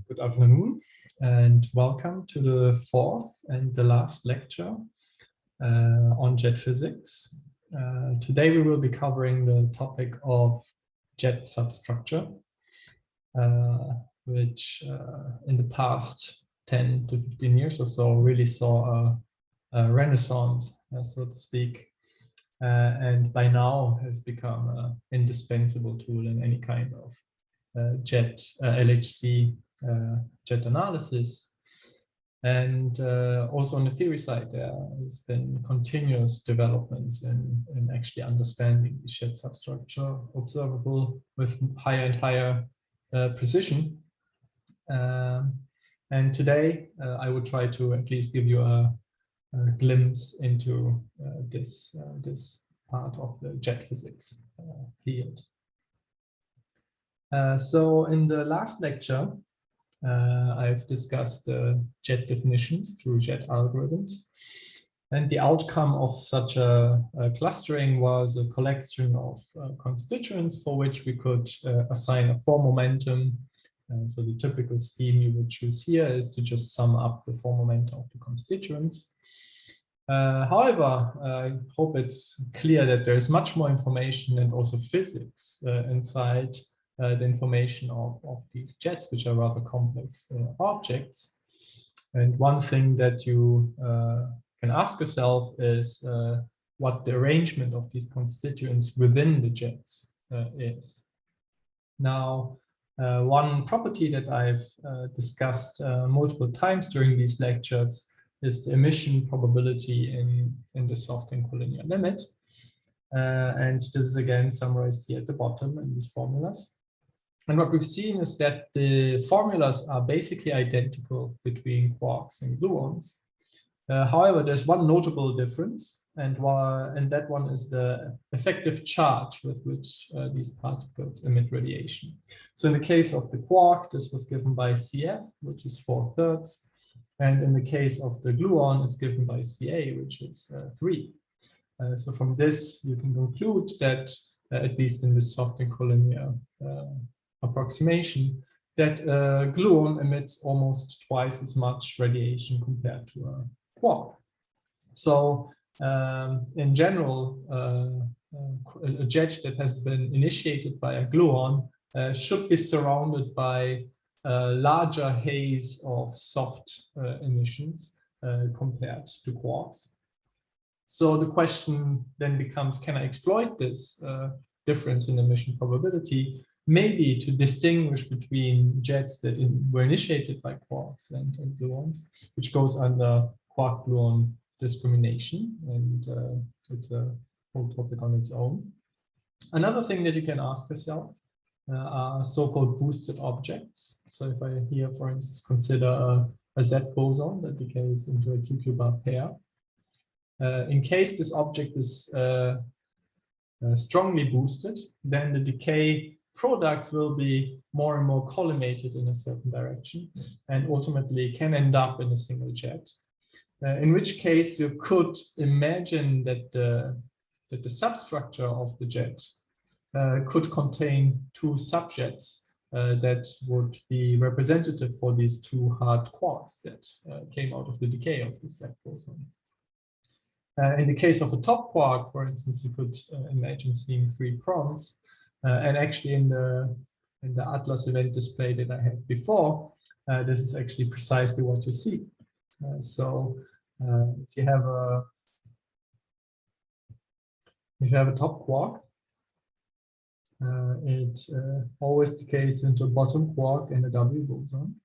Good afternoon and welcome to the fourth and the last lecture on jet physics. Today we will be covering the topic of jet substructure, which in the past 10 to 15 years or so really saw a renaissance, so to speak, and by now has become an indispensable tool in any kind of LHC jet analysis. And also on the theory side, there has been continuous developments in actually understanding the jet substructure observable with higher and higher precision. And today I will try to at least give you a glimpse into this part of the jet physics field. So in the last lecture, I've discussed jet definitions through jet algorithms. And the outcome of such a clustering was a collection of constituents for which we could assign a form momentum. So the typical scheme you would choose here is to just sum up the form momentum of the constituents. However, I hope it's clear that there is much more information and also physics inside the information of these jets, which are rather complex objects. And one thing that you can ask yourself is what the arrangement of these constituents within the jets is. Now, one property that I've discussed multiple times during these lectures is the emission probability in the soft and collinear limit. And this is again summarized here at the bottom in these formulas. And what we've seen is that the formulas are basically identical between quarks and gluons. However, there's one notable difference, and that one is the effective charge with which these particles emit radiation. So in the case of the quark, this was given by CF, which is 4/3. And in the case of the gluon, it's given by Ca, which is 3. So from this, you can conclude that, at least in this soft and collinear approximation, that gluon emits almost twice as much radiation compared to a quark. So in general, a jet that has been initiated by a gluon should be surrounded by a larger haze of soft emissions compared to quarks. So the question then becomes, can I exploit this difference in emission probability, maybe to distinguish between jets that were initiated by quarks and gluons, which goes under quark-gluon discrimination, and it's a whole topic on its own. Another thing that you can ask yourself are so-called boosted objects. So if I here, for instance, consider a Z boson that decays into a QQ bar pair, in case this object is strongly boosted, then the decay products will be more and more collimated in a certain direction and ultimately can end up in a single jet. In which case you could imagine that the substructure of the jet could contain two subjets that would be representative for these two hard quarks that came out of the decay of this Z boson. In the case of a top quark, for instance, you could imagine seeing 3 prons. And actually in the Atlas event display that I had before, this is actually precisely what you see. So if you have a top quark, it always decays into a bottom quark and a W boson.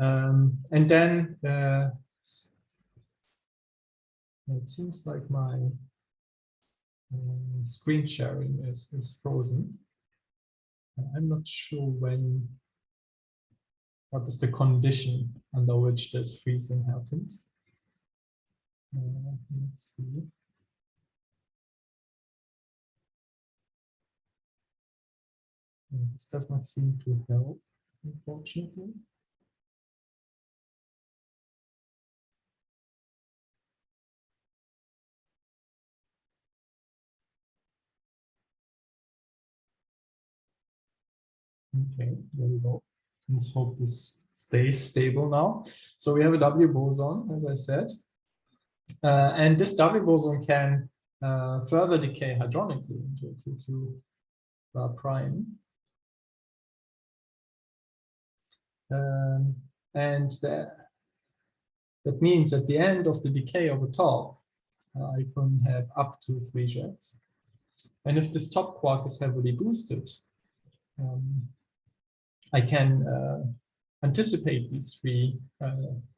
And then it seems like my screen sharing is frozen. I'm not sure what is the condition under which this freezing happens. Let's see. This does not seem to help, unfortunately. Okay, there we go. Let's hope this stays stable now. So we have a W boson, as I said. And this W boson can further decay hadronically into a QQ bar prime. And that means at the end of the decay over top, I can have up to 3 jets. And if this top quark is heavily boosted, I can anticipate these 3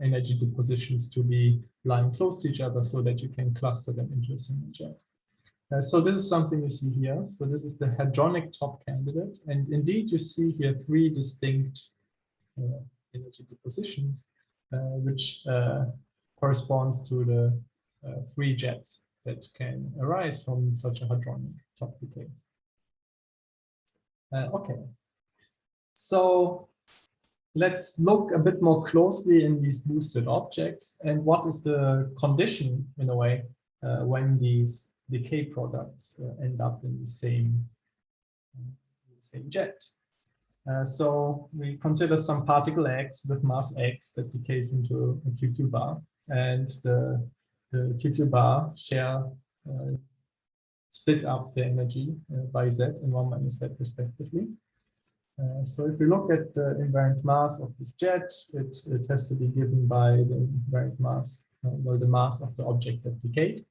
energy depositions to be lying close to each other so that you can cluster them into a single jet. So this is something you see here. So this is the hadronic top candidate. And indeed, you see here 3 distinct energy depositions, which corresponds to the 3 jets that can arise from such a hadronic top decay. Okay, so let's look a bit more closely in these boosted objects and what is the condition, in a way, when these decay products end up in the same jet. So we consider some particle X with mass X that decays into a QQ bar, and the QQ bar share split up the energy by Z and 1 minus Z respectively. So if we look at the invariant mass of this jet, it has to be given by the invariant mass, well, the mass of the object that decayed.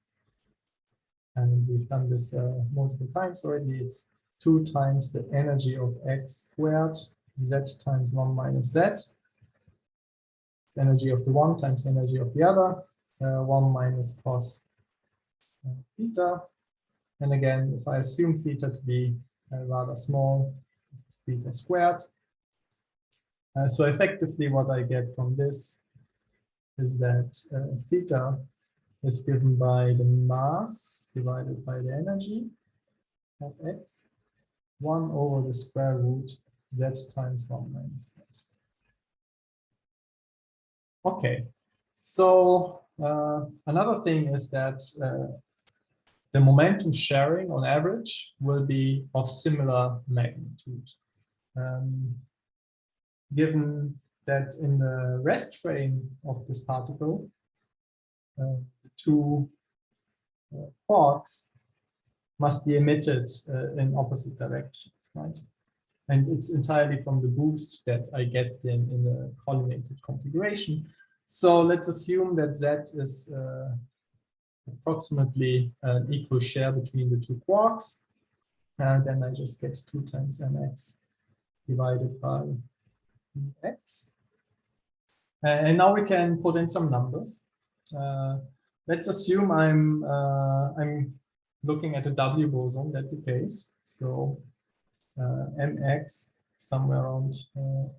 And we've done this multiple times already. It's 2 times the energy of X squared, Z times 1 minus Z. It's energy of the one times energy of the other, 1 minus cos theta. And again, if I assume theta to be rather small, this is theta squared. So effectively what I get from this is that theta is given by the mass divided by the energy of X, 1 over the square root Z times 1 minus Z. Okay, so another thing is that the momentum sharing on average will be of similar magnitude. Given that in the rest frame of this particle, the 2 quarks must be emitted in opposite directions, right? And it's entirely from the boost that I get in the collimated configuration. So let's assume that Z is approximately an equal share between the 2 quarks. And then I just get 2 times mx divided by x. And now we can put in some numbers. Let's assume I'm looking at a W boson that decays. So mx somewhere around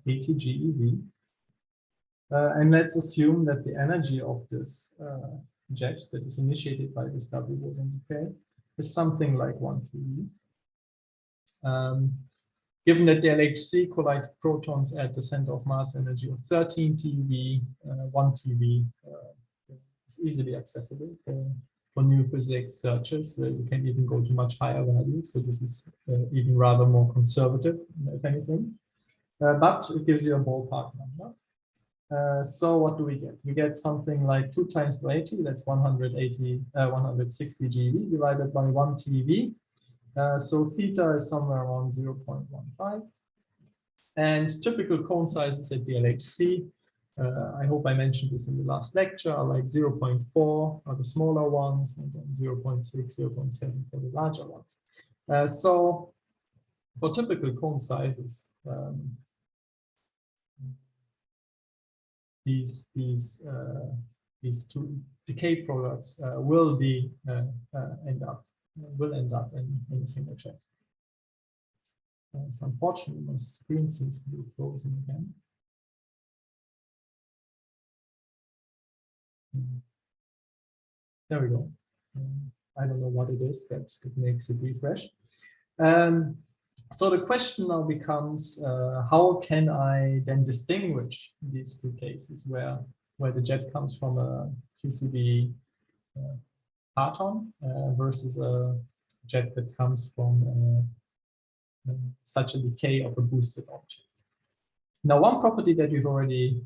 80 GeV. And let's assume that the energy of this jet that is initiated by this W boson decay is something like 1 TeV. Given that the LHC collides protons at the center of mass energy of 13 TeV, 1 TeV is easily accessible for new physics searches. You can even go to much higher values. So this is even rather more conservative, if anything. But it gives you a ballpark number. So what do we get? We get something like 2 times by 80, that's 160 GeV divided by 1 TeV. So theta is somewhere around 0.15. And typical cone sizes at the LHC, I hope I mentioned this in the last lecture, are like 0.4 are the smaller ones, and then 0.6, 0.7 for the larger ones. So for typical cone sizes, these 2 decay products will end up in a single jet. So unfortunately, my screen seems to be frozen again. There we go. I don't know what it is that makes it refresh. So the question now becomes, how can I then distinguish these 2 cases where the jet comes from a QCD parton versus a jet that comes from such a decay of a boosted object. Now, one property that we've already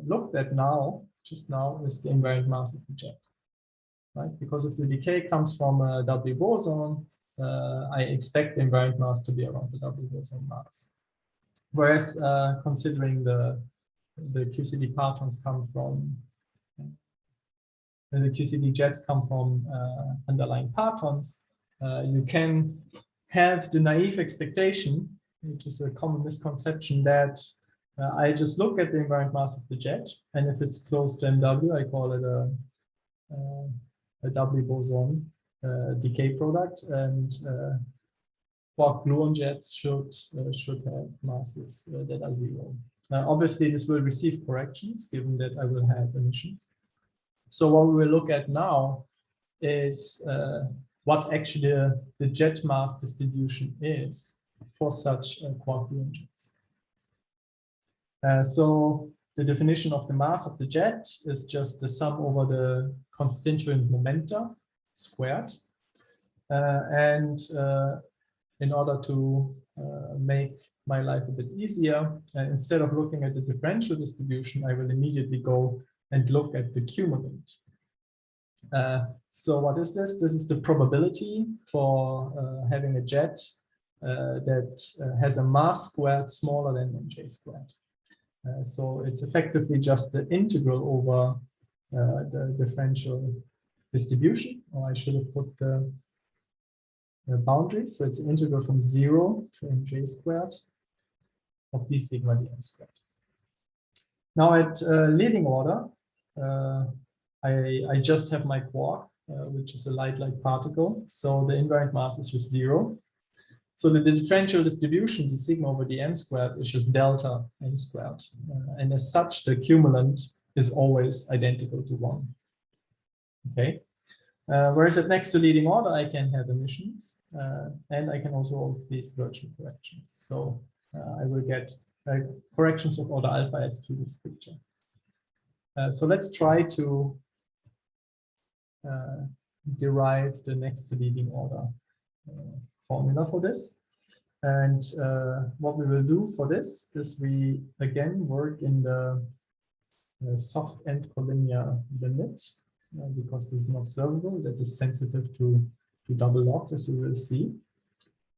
looked at just now, is the invariant mass of the jet, right? Because if the decay comes from a W boson, I expect the invariant mass to be around the W boson mass. Whereas considering the QCD partons come from, the QCD jets come from underlying partons, you can have the naive expectation, which is a common misconception, that I just look at the invariant mass of the jet, and if it's close to MW, I call it a W boson decay product, and quark-gluon jets should have masses that are zero. Obviously, this will receive corrections given that I will have emissions. So what we will look at now is what actually the jet mass distribution is for such quark-gluon jets. So the definition of the mass of the jet is just the sum over the constituent momenta squared. And in order to make my life a bit easier, instead of looking at the differential distribution, I will immediately go and look at the cumulant. So what is this? This is the probability for having a jet that has a mass squared smaller than mj squared. So it's effectively just the integral over the differential distribution, or I should have put the boundaries. So it's an integral from 0 to mj squared of d sigma dm squared. Now at leading order, I just have my quark, which is a light-like particle. So the invariant mass is just 0. So the differential distribution, d sigma over dm squared, is just delta m squared. And as such, the cumulant is always identical to 1. Okay. Whereas at next to leading order, I can have emissions, and I can also have these virtual corrections. So I will get corrections of order alpha s to this picture. So let's try to derive the next to leading order formula for this. And what we will do for this is we again work in the soft end collinear limit, because this is an observable that is sensitive to double logs, as you will see.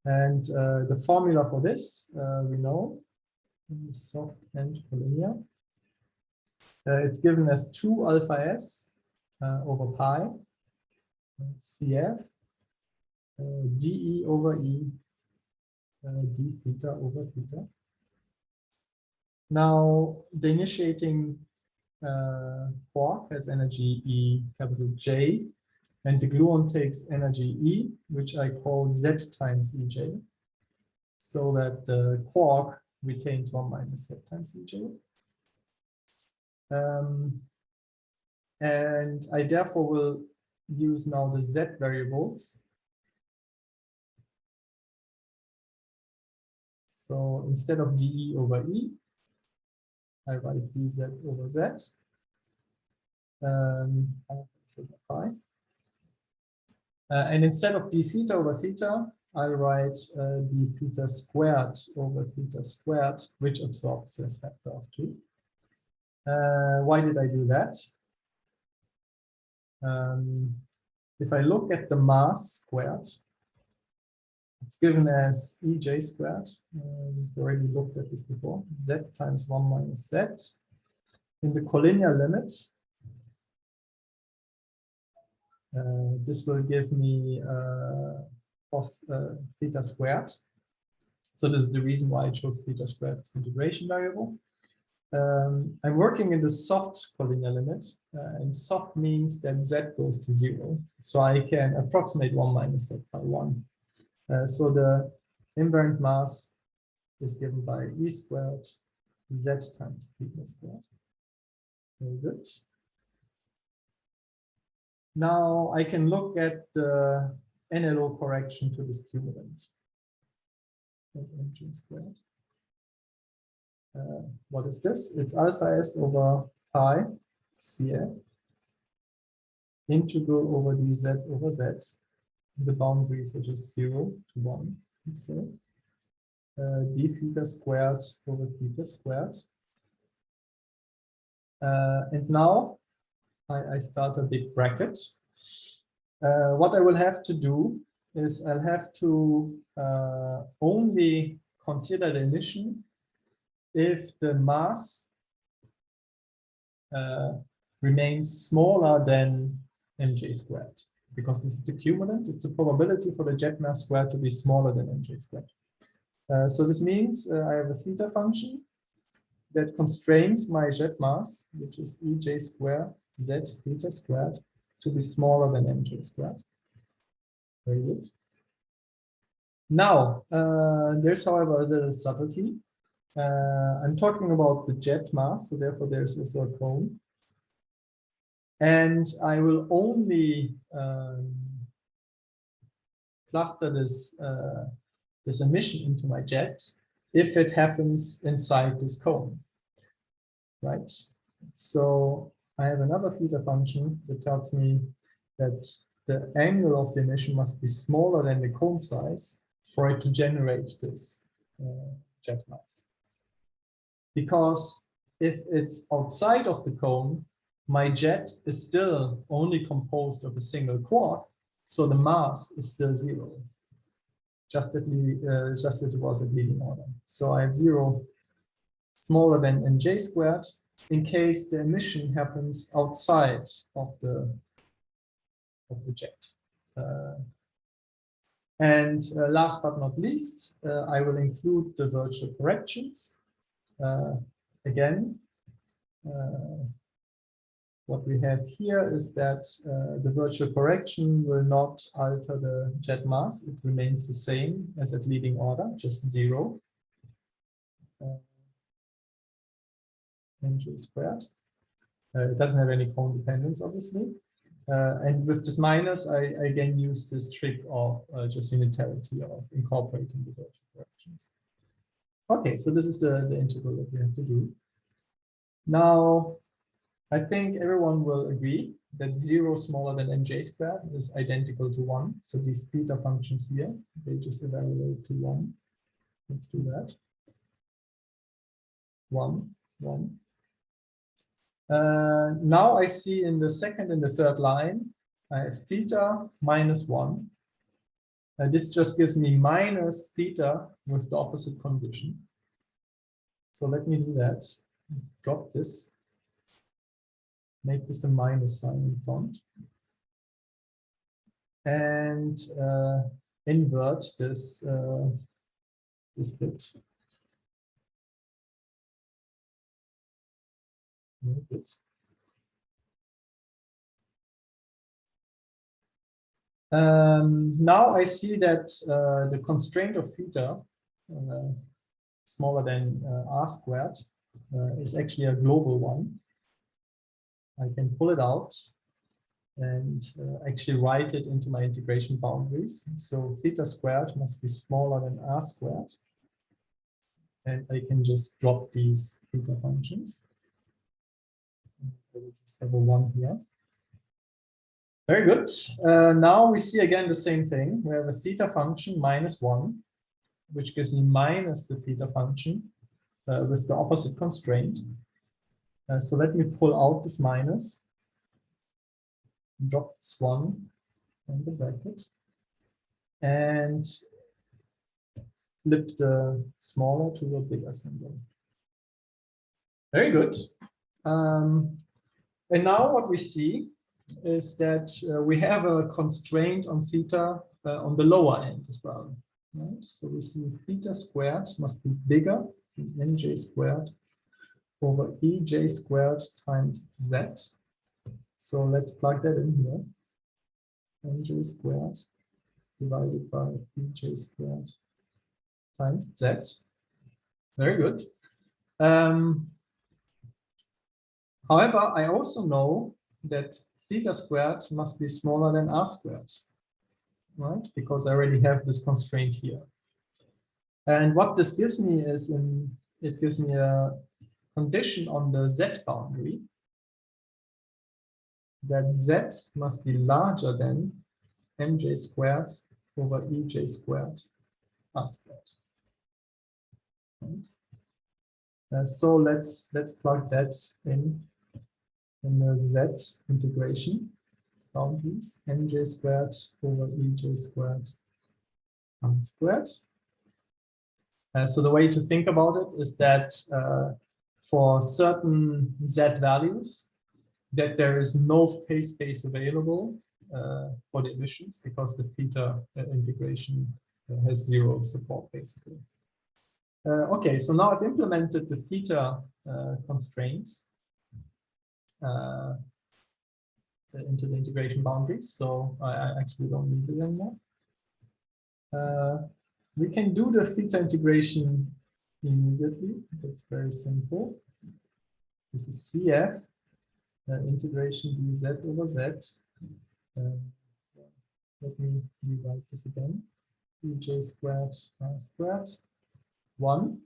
And the formula for this, we know, in the soft end collinear. It's given as 2 alpha s over pi CF dE over E d theta over theta. Now, the initiating quark has energy E capital J, and the gluon takes energy E, which I call Z times EJ, so that the quark retains 1 minus Z times EJ. And I therefore will use now the Z variables. So instead of dE over E, I write dZ over Z. And instead of d theta over theta, I write d theta squared over theta squared, which absorbs this factor of 2. Why did I do that? If I look at the mass squared, it's given as EJ squared. We've already looked at this before. Z times 1 minus Z. In the collinear limit, this will give me cos theta squared. So this is the reason why I chose theta squared as integration variable. I'm working in the soft collinear limit, and soft means that Z goes to 0. So I can approximate 1 minus Z by 1. So the invariant mass is given by E squared Z times theta squared. Very good. Now I can look at the NLO correction to this cumulant. Squared. What is this? It's alpha s over pi CF integral over dz over z. The boundaries are just 0 to 1. So. d theta squared over theta squared. And now I start a big bracket. What I will have to do is I'll have to only consider the emission if the mass remains smaller than mj squared, because this is the cumulant. It's a probability for the jet mass squared to be smaller than mj squared. So this means I have a theta function that constrains my jet mass, which is ej squared z theta squared, to be smaller than mj squared. Very good. Now, there's, however, a little subtlety. I'm talking about the jet mass, so therefore there's also a cone. And I will only cluster this emission into my jet if it happens inside this cone, right? So I have another theta function that tells me that the angle of the emission must be smaller than the cone size for it to generate this jet mass. Because if it's outside of the cone, my jet is still only composed of a single quark, so the mass is still zero, just as it was at leading order. So I have zero smaller than mj squared in case the emission happens outside of the jet. And last but not least, I will include the virtual corrections. Again, what we have here is that the virtual correction will not alter the jet mass. It remains the same as at leading order, just zero. Mj squared. It doesn't have any cone dependence, obviously. And with this minus, I again use this trick of just unitarity of incorporating the virtual corrections. Okay, so this is the integral that we have to do. Now, I think everyone will agree that 0 smaller than mj squared is identical to 1. So these theta functions here, they just evaluate to 1. Let's do that. 1, 1. Now I see in the second and the third line, I have theta minus 1. This just gives me minus theta with the opposite condition. So let me do that. Drop this. Make this a minus sign in front. And invert this, this bit. Very good. Now I see that the constraint of theta, smaller than r squared, is actually a global one. I can pull it out and actually write it into my integration boundaries. So theta squared must be smaller than r squared. And I can just drop these theta functions. I will just have a 1 here. Very good. Now we see again the same thing. We have a theta function minus 1, which gives me minus the theta function with the opposite constraint. So let me pull out this minus, drop this 1 in the bracket, and flip the smaller to the bigger symbol. Very good. And now what we see is that we have a constraint on theta on the lower end as well. Right? So we see theta squared must be bigger than mj squared over ej squared times z. So let's plug that in here. Mj squared divided by ej squared times z. Very good. However, I also know that theta squared must be smaller than r squared, right? Because I already have this constraint here. And what this gives me is, it gives me a condition on the z boundary that z must be larger than mj squared over ej squared r squared. Right? So let's plug that in the Z integration boundaries, mj squared over ej squared r squared. So the way to think about it is that for certain Z values, that there is no phase space available for the emissions because the theta integration has zero support basically. Okay, so now I've implemented the theta constraints into the integration boundaries, so I actually don't need it anymore. We can do the theta integration immediately. That's very simple. This is CF integration dz over z. Let me rewrite this again. ej squared r squared 1.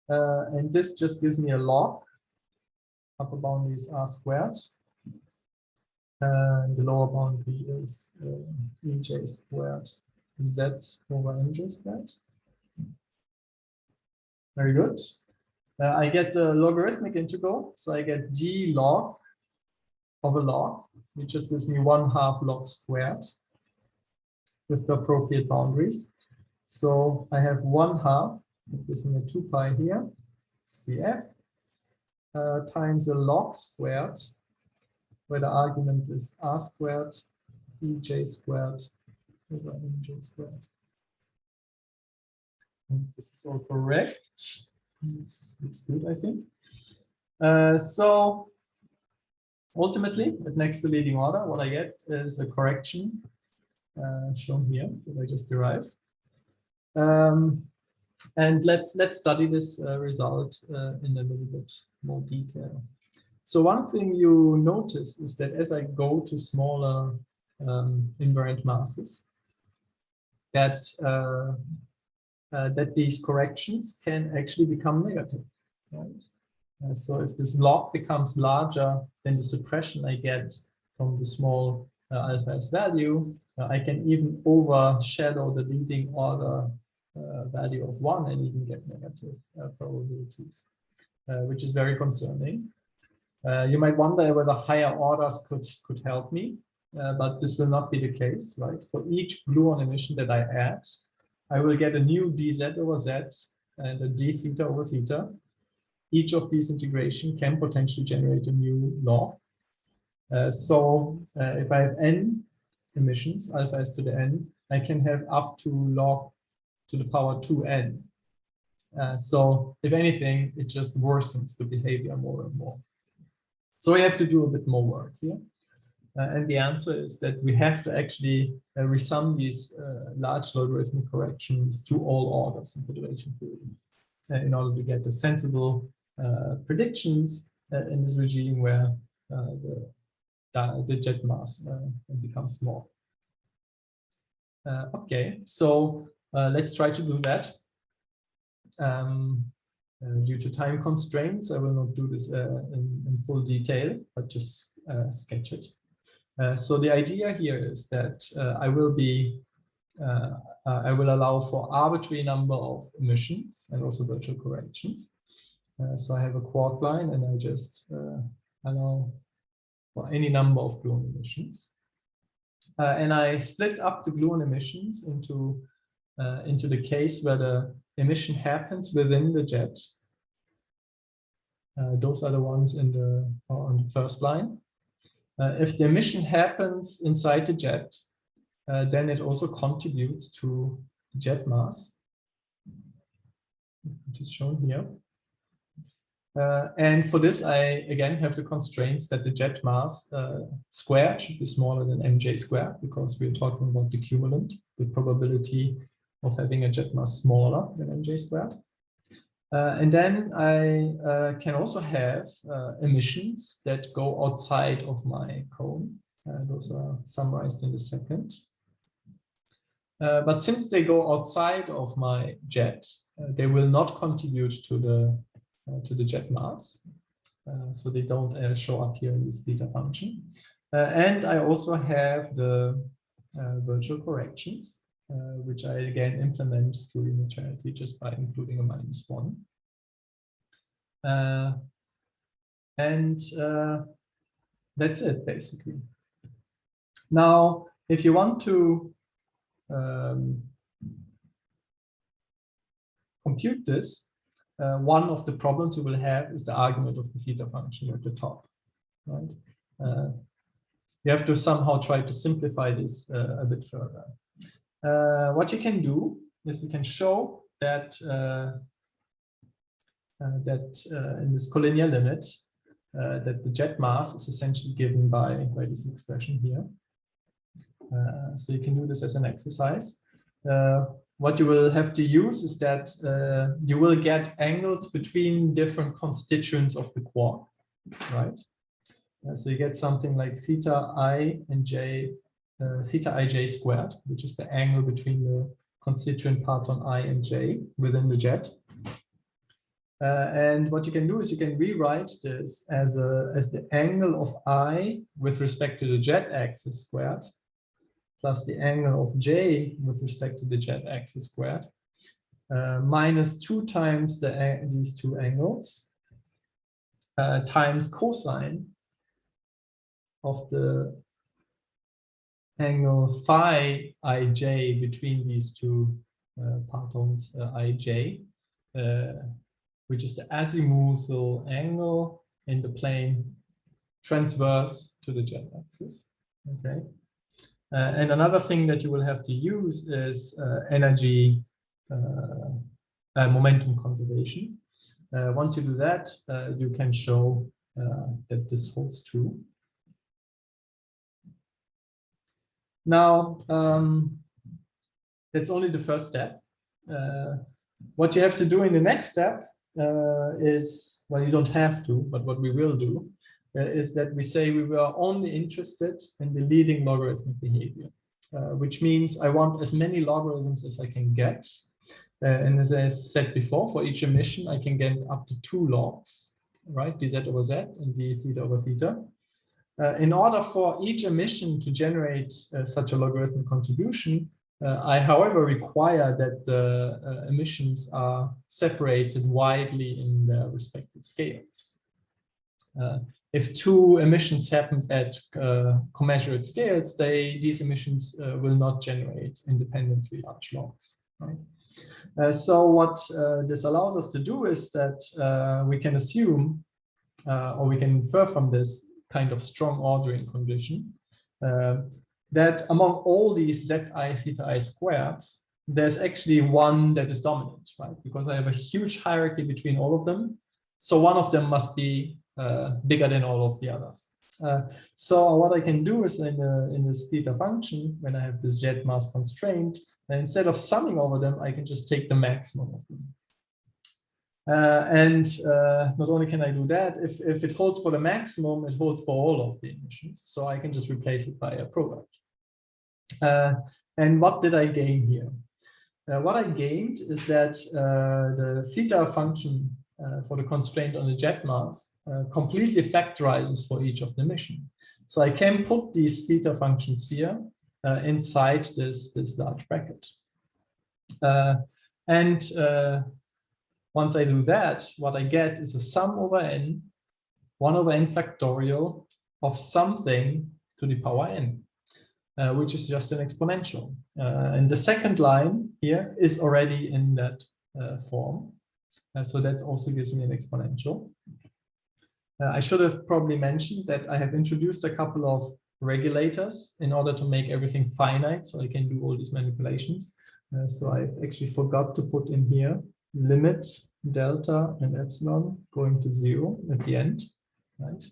And this just gives me a log. Upper boundary is r squared. And the lower boundary is ej squared z over mj squared. Very good. I get the logarithmic integral, so I get d log of a log, which just gives me 1/2 log squared with the appropriate boundaries. So I have 1/2, it gives me a 2 pi here, CF, times a log squared, where the argument is r squared, ej squared over mj squared. And this is all correct. Looks good, I think. So ultimately, at next to leading order, what I get is a correction shown here that I just derived. And let's study this result in a little bit more detail. So one thing you notice is that as I go to smaller invariant masses, that that these corrections can actually become negative, right? So if this log becomes larger than the suppression I get from the small alpha s value, I can even overshadow the leading order value of 1 and even get negative probabilities, which is very concerning. You might wonder whether higher orders could help me, but this will not be the case, right? For each gluon emission that I add, I will get a new dz over z and a d theta over theta. Each of these integration can potentially generate a new log. So if I have n emissions, alpha s to the n, I can have up to log to the power 2n. So if anything, it just worsens the behavior more and more. So we have to do a bit more work here. And the answer is that we have to actually resum these large logarithmic corrections to all orders in federation theory in order to get the sensible predictions in this regime where the jet mass becomes small. Okay, so let's try to do that. Due to time constraints, I will not do this in full detail, but just sketch it. So the idea here is that I will allow for arbitrary number of emissions and also virtual corrections. So I have a quark line and I just allow for any number of gluon emissions. And I split up the gluon emissions into the case where the emission happens within the jet. Those are the ones on the first line. If the emission happens inside the jet, then it also contributes to jet mass, which is shown here. And for this, I again have the constraints that the jet mass squared should be smaller than mj squared, because we're talking about the cumulant, the probability of having a jet mass smaller than mj squared. And then I can also have emissions that go outside of my cone. Those are summarized in the second. But since they go outside of my jet, they will not contribute to the jet mass. So they don't show up here in this theta function. And I also have the virtual corrections. which I again implement through unitarity just by including a -1. That's it, basically. Now, if you want to compute this, one of the problems you will have is the argument of the theta function at the top, right? You have to somehow try to simplify this a bit further. What you can do is you can show that in this collinear limit, that the jet mass is essentially given by this expression here. So you can do this as an exercise. What you will have to use is that you will get angles between different constituents of the quark, right? So you get something like theta I and j, theta ij squared, which is the angle between the constituent parton I and j within the jet. And what you can do is you can rewrite this as the angle of I with respect to the jet axis squared, plus the angle of j with respect to the jet axis squared, minus 2 times these two angles, times cosine of the angle phi ij between these two partons ij, which is the azimuthal angle in the plane transverse to the jet axis. Okay. And another thing that you will have to use is energy momentum conservation. Once you do that, you can show that this holds true. Now, that's only the first step. What you have to do in the next step is, well, you don't have to, but what we will do is that we say we were only interested in the leading logarithmic behavior, which means I want as many logarithms as I can get. And as I said before, for each emission, I can get up to 2 logs, right? dz over z and d theta over theta. In order for each emission to generate such a logarithmic contribution, I, however, require that the emissions are separated widely in their respective scales. If 2 emissions happen at commensurate scales, these emissions will not generate independently large logs. Right? So what this allows us to do is that we can assume, or we can infer from this kind of strong ordering condition, that among all these zi theta I squareds, there's actually one that is dominant, right? Because I have a huge hierarchy between all of them. So one of them must be bigger than all of the others. So what I can do is in this theta function, when I have this jet mass constraint, instead of summing over them, I can just take the maximum of them. Not only can I do that, if it holds for the maximum, it holds for all of the emissions. So I can just replace it by a product. And what did I gain here? What I gained is that the theta function for the constraint on the jet mass completely factorizes for each of the emission. So I can put these theta functions here inside this large bracket. Once I do that, what I get is a sum over n, 1 over n factorial of something to the power n, which is just an exponential. And the second line here is already in that form. So that also gives me an exponential. I should have probably mentioned that I have introduced a couple of regulators in order to make everything finite, so I can do all these manipulations. So I actually forgot to put in here limit delta and epsilon going to 0 at the end, right?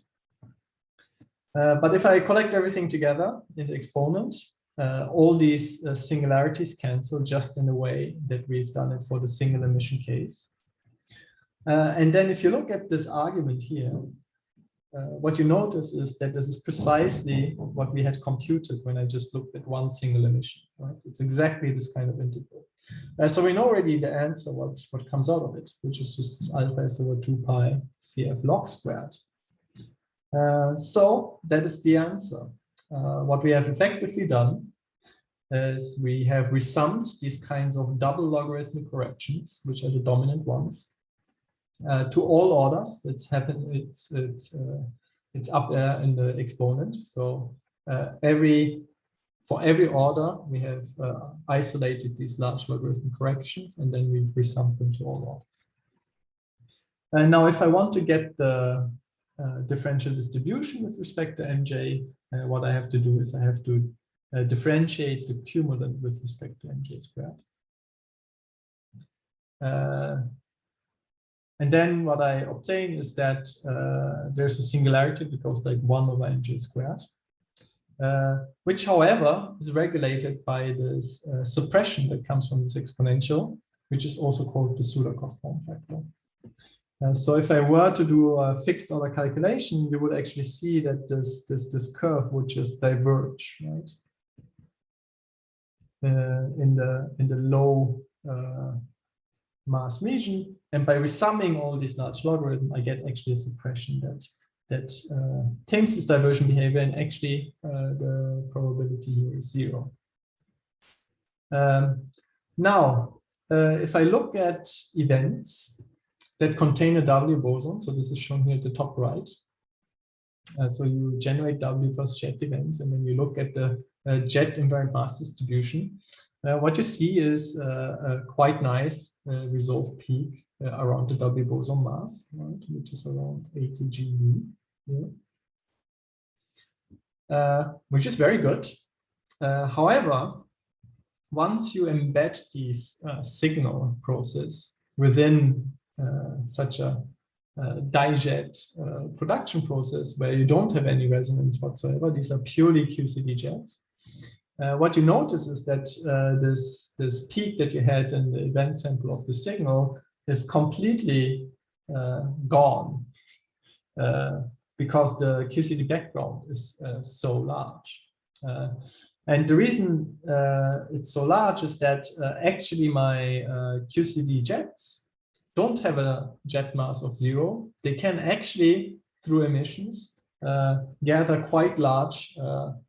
But if I collect everything together in the exponent, all these singularities cancel just in the way that we've done it for the single emission case. And then if you look at this argument here, what you notice is that this is precisely what we had computed when I just looked at one single emission, right? It's exactly this kind of integral. So we know already the answer, what comes out of it, which is just this alpha s over 2 pi cf log squared. So that is the answer. What we have effectively done is we have resummed these kinds of double logarithmic corrections, which are the dominant ones, to all orders. It's up there in the exponent. So for every order, we have isolated these large logarithmic corrections, and then we've resummed them to all orders. And now, if I want to get the differential distribution with respect to mj, what I have to do is I have to differentiate the cumulant with respect to mj squared. And then what I obtain is that there's a singularity that goes like 1 over mj squared, which, however, is regulated by this suppression that comes from this exponential, which is also called the Sudakov form factor. So if I were to do a fixed order calculation, you would actually see that this curve would just diverge, right? In the low mass region, and by resumming all these large logarithms, I get actually a suppression that tames this diversion behavior, and actually the probability here is 0. Now, if I look at events that contain a W boson, so this is shown here at the top right. So you generate W plus jet events, and then you look at the jet invariant mass distribution. What you see is a quite nice resolved peak around the W boson mass, right, which is around 80 GeV, which is very good. However, once you embed these signal process within such a dijet production process where you don't have any resonance whatsoever, these are purely QCD jets. What you notice is that this peak that you had in the event sample of the signal is completely gone because the QCD background is so large. And the reason it's so large is that actually my QCD jets don't have a jet mass of 0. They can actually, through emissions, gather quite large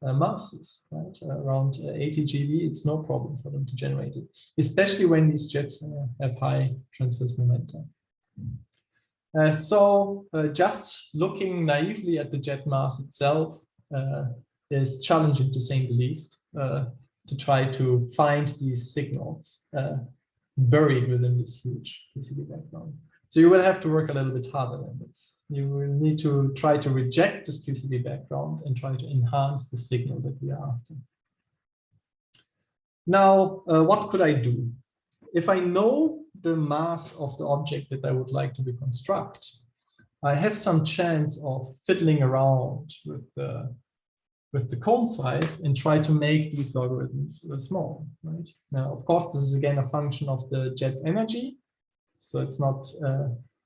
masses, right? Around 80 GeV, it's no problem for them to generate it, especially when these jets have high transverse momentum. So just looking naively at the jet mass itself is challenging, to say the least, to try to find these signals buried within this huge QCD background. So you will have to work a little bit harder than this. You will need to try to reject this QCD background and try to enhance the signal that we are after. Now, what could I do? If I know the mass of the object that I would like to reconstruct, I have some chance of fiddling around with the cone size and try to make these logarithms small, right? Now, of course, this is again a function of the jet energy, so it's not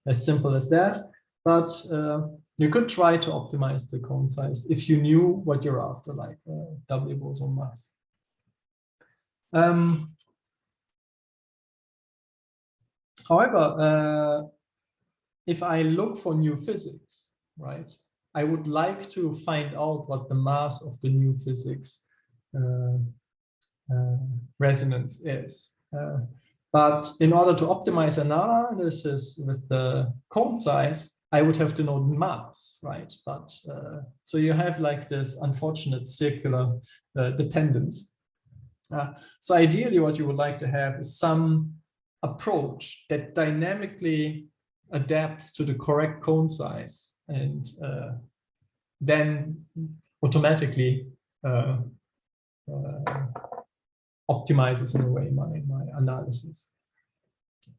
as simple as that, but you could try to optimize the cone size if you knew what you're after, like W boson mass. However, if I look for new physics, right, I would like to find out what the mass of the new physics resonance is. But in order to optimize analysis with the cone size, I would have to know the mass, right? But so you have like this unfortunate circular dependence. So ideally, what you would like to have is some approach that dynamically adapts to the correct cone size and then automatically optimizes in a way my analysis.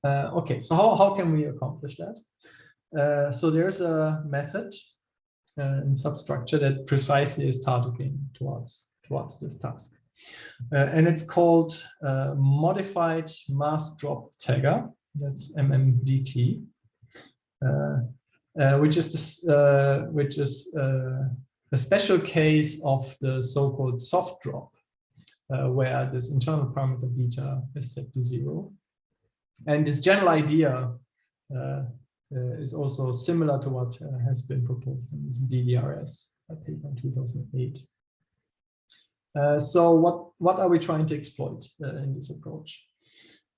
Okay, so how can we accomplish that? So there's a method in substructure that precisely is targeting towards this task. And it's called modified mass drop tagger. That's MMDT. Which is a special case of the so-called soft drop, where this internal parameter beta is set to 0. And this general idea is also similar to what has been proposed in this DDRS paper in 2008. So what are we trying to exploit in this approach?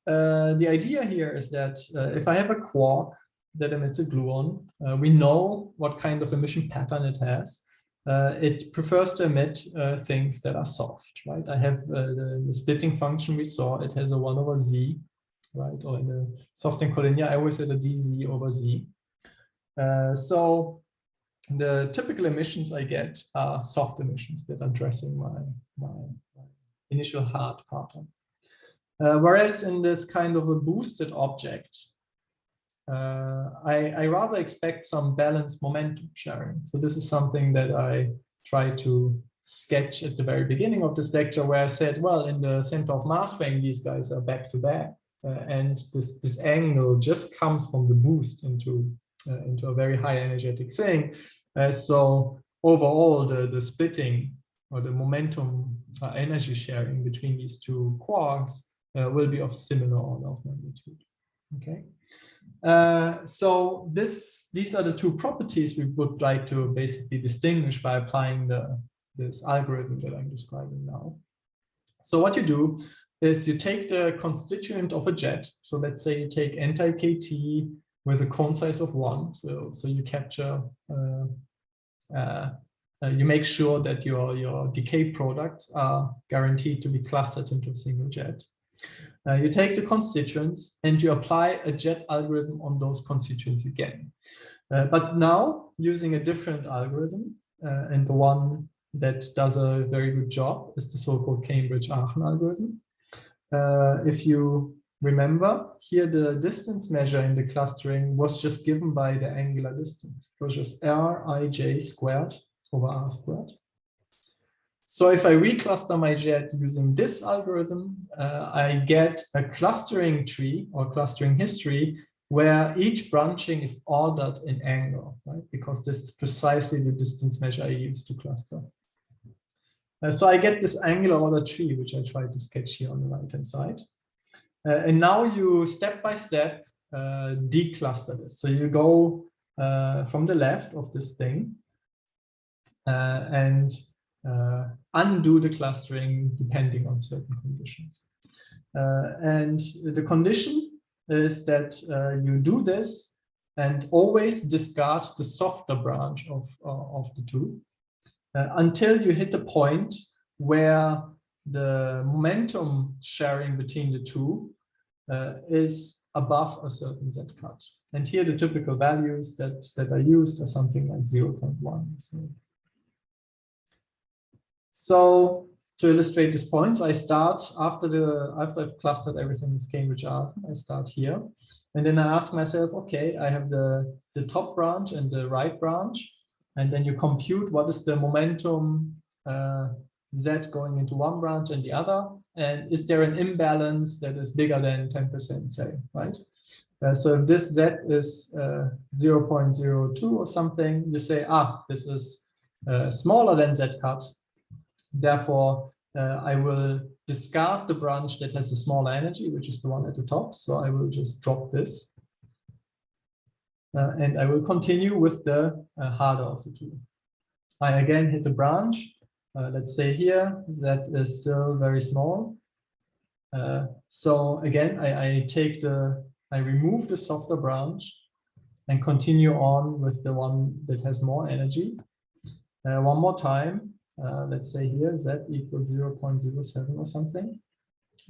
The idea here is that if I have a quark that emits a gluon, we know what kind of emission pattern it has. It prefers to emit things that are soft, right? I have the splitting function we saw. It has a 1 over z, right? Or in the soft and collinear, I always had a dz over z. So the typical emissions I get are soft emissions that are addressing my initial hard pattern. Whereas in this kind of a boosted object, I rather expect some balanced momentum sharing. So this is something that I try to sketch at the very beginning of this lecture, where I said, well, in the center of mass frame, these guys are back to back. And this angle just comes from the boost into a very high energetic thing. So overall, the splitting or the momentum energy sharing between these two quarks will be of similar order of magnitude. Okay. So these are the two properties we would like to basically distinguish by applying this algorithm that I'm describing now. So what you do is you take the constituent of a jet. So let's say you take anti-kT with a cone size of 1. So you capture, you make sure that your decay products are guaranteed to be clustered into a single jet. You take the constituents and you apply a jet algorithm on those constituents again. But now using a different algorithm, and the one that does a very good job is the so-called Cambridge-Aachen algorithm. If you remember, here the distance measure in the clustering was just given by the angular distance. It was just Rij squared over R squared. So if I recluster my jet using this algorithm, I get a clustering tree or clustering history where each branching is ordered in angle, right? Because this is precisely the distance measure I use to cluster. So I get this angular order tree, which I try to sketch here on the right-hand side. And now you step by step decluster this. So you go from the left of this thing and undo the clustering depending on certain conditions. And the condition is that you do this and always discard the softer branch of the two until you hit a point where the momentum sharing between the two is above a certain z cut. And here the typical values that are used are something like 0.1. So to illustrate this point, I start after I've clustered everything with Cambridge-Aachen, I start here. And then I ask myself, okay, I have the top branch and the right branch. And then you compute what is the momentum Z going into one branch and the other. And is there an imbalance that is bigger than 10%, say, right? So if this Z is 0.02 or something, you say, this is smaller than Z cut. Therefore, I will discard the branch that has a smaller energy, which is the one at the top. So I will just drop this. And I will continue with the harder of the two. I again hit the branch. Let's say here, that is still very small. So again, I remove the softer branch and continue on with the one that has more energy. One more time. Let's say here, Z equals 0.07 or something.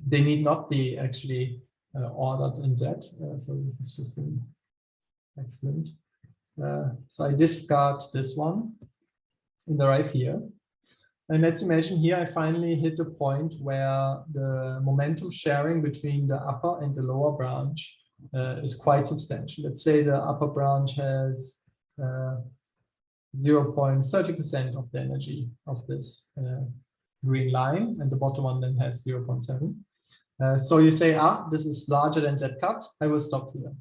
They need not be actually ordered in Z. So this is just an accident. So I discard this one in the right here. And let's imagine here I finally hit a point where the momentum sharing between the upper and the lower branch is quite substantial. Let's say the upper branch has 0.30% of the energy of this green line, and the bottom one then has 0.7. So you say, this is larger than Z cut, I will stop here.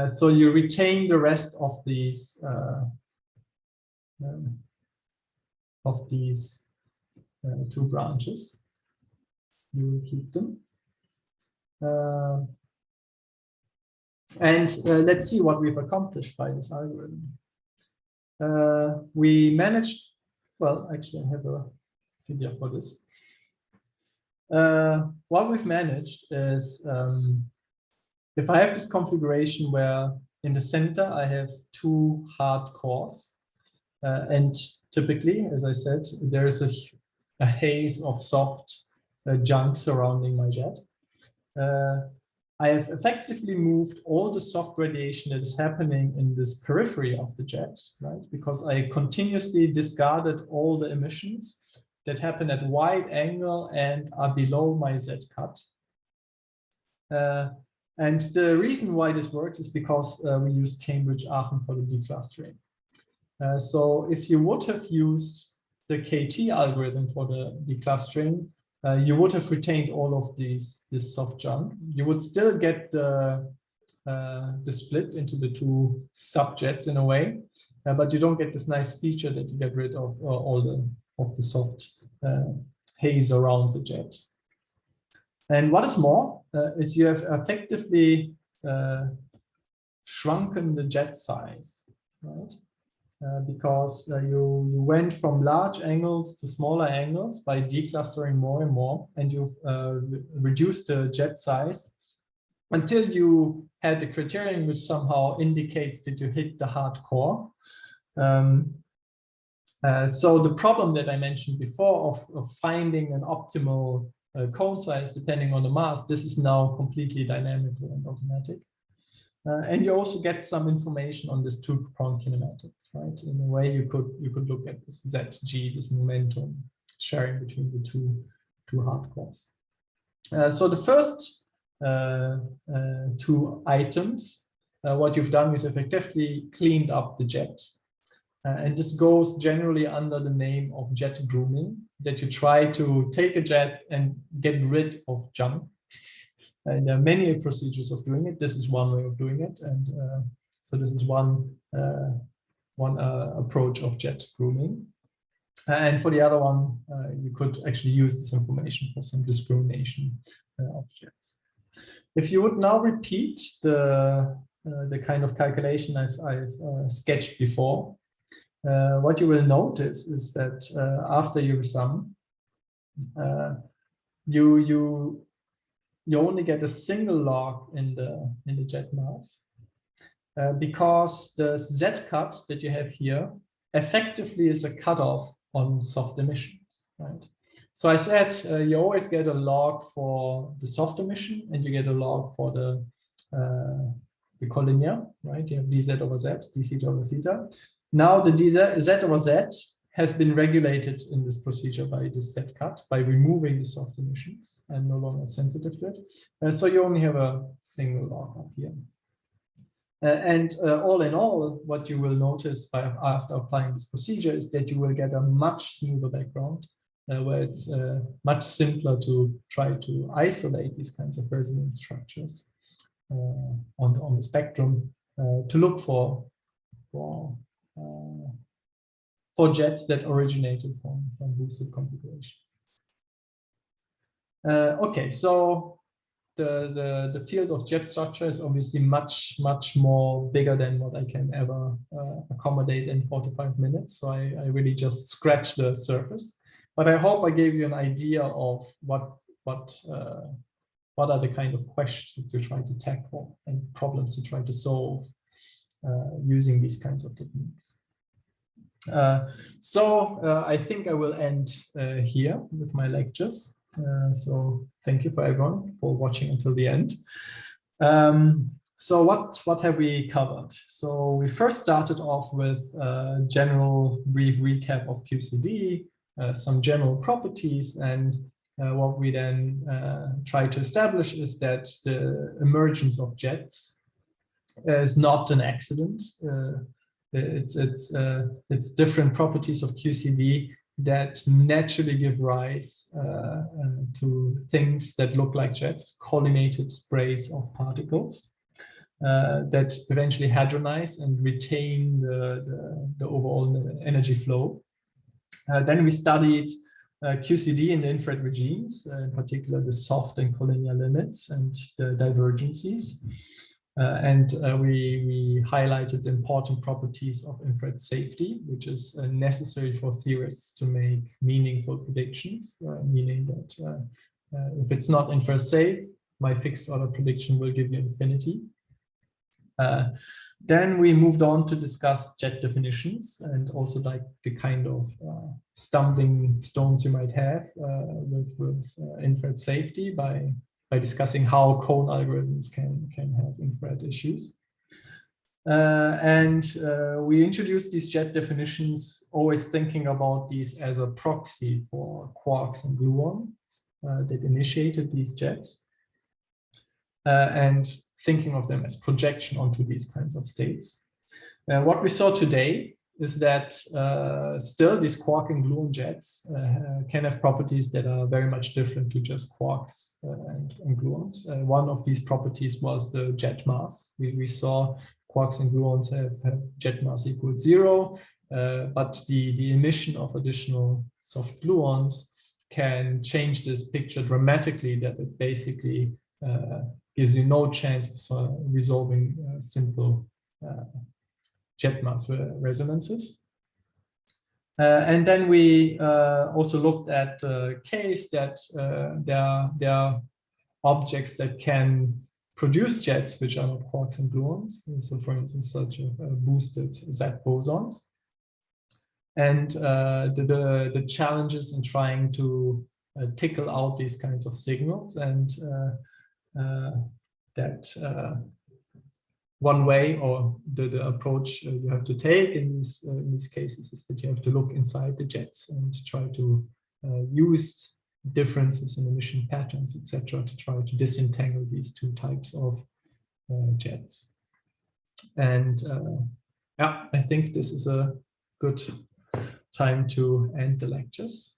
So you retain the rest of these two branches. You will keep them. And let's see what we've accomplished by this algorithm. We managed well, actually, I have a video for this. What we've managed is, if I have this configuration where in the center I have two hard cores, and typically, as I said, there is a haze of soft junk surrounding my jet. I have effectively moved all the soft radiation that is happening in this periphery of the jet, right? Because I continuously discarded all the emissions that happen at wide angle and are below my Z cut. And the reason why this works is because we use Cambridge-Aachen for the declustering. So if you would have used the KT algorithm for the declustering, you would have retained all of this soft junk. You would still get the split into the two subjets in a way, but you don't get this nice feature that you get rid of all the soft haze around the jet. And what is more is you have effectively shrunken the jet size, right? Because you went from large angles to smaller angles by declustering more and more, and you've reduced the jet size until you had the criterion which somehow indicates that you hit the hard core. So the problem that I mentioned before of finding an optimal cone size depending on the mass, this is now completely dynamical and automatic. And you also get some information on this two-prong kinematics, right? In a way, you could look at this ZG, this momentum sharing between the two hard cores. So the first two items, what you've done is effectively cleaned up the jet. And this goes generally under the name of jet grooming, that you try to take a jet and get rid of junk. And there are many procedures of doing it. This is one way of doing it, and so this is one approach of jet grooming. And for the other one, you could actually use this information for some discrimination of jets. If you would now repeat the kind of calculation I've sketched before, what you will notice is that after you sum, you only get a single log in the jet mass, because the Z cut that you have here effectively is a cutoff on soft emissions, right? So I said you always get a log for the soft emission, and you get a log for the collinear, right? You have dz over z, d theta over theta. Now the dz over z has been regulated in this procedure by this Z cut, by removing the soft emissions and no longer sensitive to it. So you only have a single log up here. And all in all, what you will notice after applying this procedure is that you will get a much smoother background, where it's much simpler to try to isolate these kinds of resonance structures on the spectrum to look for jets that originated from boosted configurations. Okay, so the field of jet structure is obviously much more bigger than what I can ever accommodate in 45 minutes. So I really just scratched the surface. But I hope I gave you an idea of what are the kind of questions to try to tackle and problems to try to solve using these kinds of techniques. So I think I will end here with my lectures. So thank you for everyone for watching until the end. So what have we covered? So we first started off with a general brief recap of QCD, some general properties, and what we then try to establish is that the emergence of jets is not an accident. It's different properties of QCD that naturally give rise to things that look like jets, collimated sprays of particles that eventually hadronize and retain the overall energy flow. Then we studied QCD in the infrared regimes, in particular the soft and collinear limits and the divergencies. We highlighted important properties of infrared safety, which is necessary for theorists to make meaningful predictions, meaning that if it's not infrared safe, my fixed order prediction will give you infinity. Then we moved on to discuss jet definitions and also like the kind of stumbling stones you might have with infrared safety by discussing how cone algorithms can have infrared issues. We introduced these jet definitions, always thinking about these as a proxy for quarks and gluons that initiated these jets, and thinking of them as projection onto these kinds of states. What we saw today is that still these quark and gluon jets can have properties that are very much different to just quarks and gluons. One of these properties was the jet mass. We saw quarks and gluons have jet mass equal 0, but the emission of additional soft gluons can change this picture dramatically, that it basically gives you no chance of resolving simple jet mass resonances. And then we also looked at the case that there are objects that can produce jets which are not quarks and gluons. And so, for instance, such a boosted Z bosons. And the challenges in trying to tickle out these kinds of signals, and that one way, or the approach you have to take in these cases, is that you have to look inside the jets and try to use differences in emission patterns, etc., to try to disentangle these two types of jets. And yeah, I think this is a good time to end the lectures.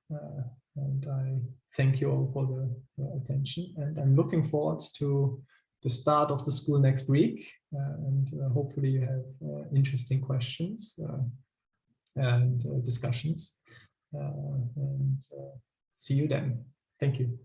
And I thank you all for the attention. And I'm looking forward to the start of the school next week, and hopefully you have interesting questions and discussions, and see you then. Thank you.